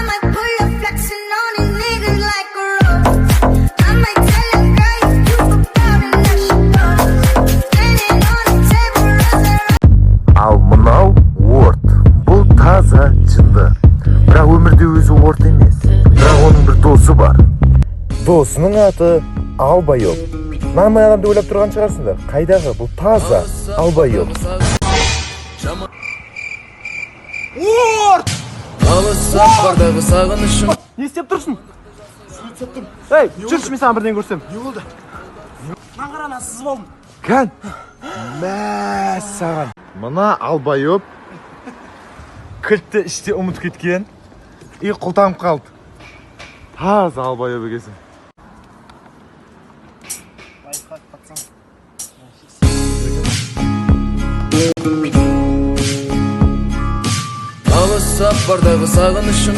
might pull up flexing on these niggas like a rose. I might tell a girl you cute for powder, now she goes. Standing on the table, rose. Ал мынау орт. Бұл таза жынды. Бірақ өмірде өзі орт емес. Бірақ оның бір досы бар. Досының аты Албайоп. Намай адамды ойлап тұрған шығарсыңдар. Қайдағы? Бұл таза Албайоп. Орт! Алысып бардағы сағынышым. Не істеп тұрсың? Суицид тұрмын. Ей, жүрші мен саған бірден көрсем. Не болды? Маған қарана сызып алдым. Кән? Мә саған. Мына Албайоп кілтті іште ұмыт кеткен. И құлтанып қалды. Таза Албайоп екесің. Алысып бардағы сағынышым.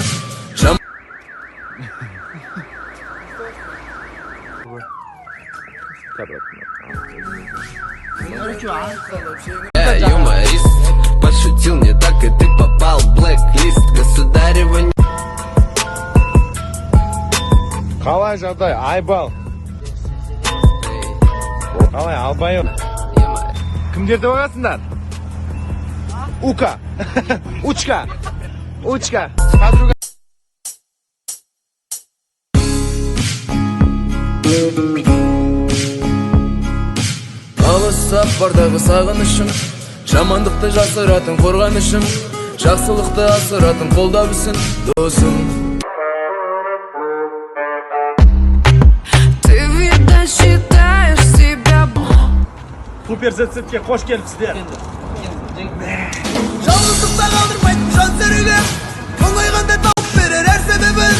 Юморист пошутил не так, и ты попал в блэк-лист. Государева. Қалай жағдай? Айбал. Қалай Албайоп? Кімдерді бағасыңдар? Ука. Учка. Учка. Подруга. Алысып бардағы сағынышым. Жамандықты жасыратын қорғанышым. Жақсылықты асыратын қолда білсін досым. Ты, видно, считаешь себя... Супер зетсетке қош келіпсіздер. Жалғыздықта қалдырмайтын жан серігім, оңайғанда тауып берер әр себебін.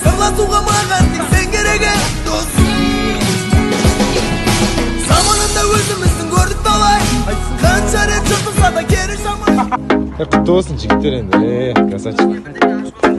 Сырласуға маған тек сен керегі досым. Заманында өзіміздің көрдік талай, қанша рет жыртылса да кері шамай. Құтты болсын жігіттер енді. Красавчик.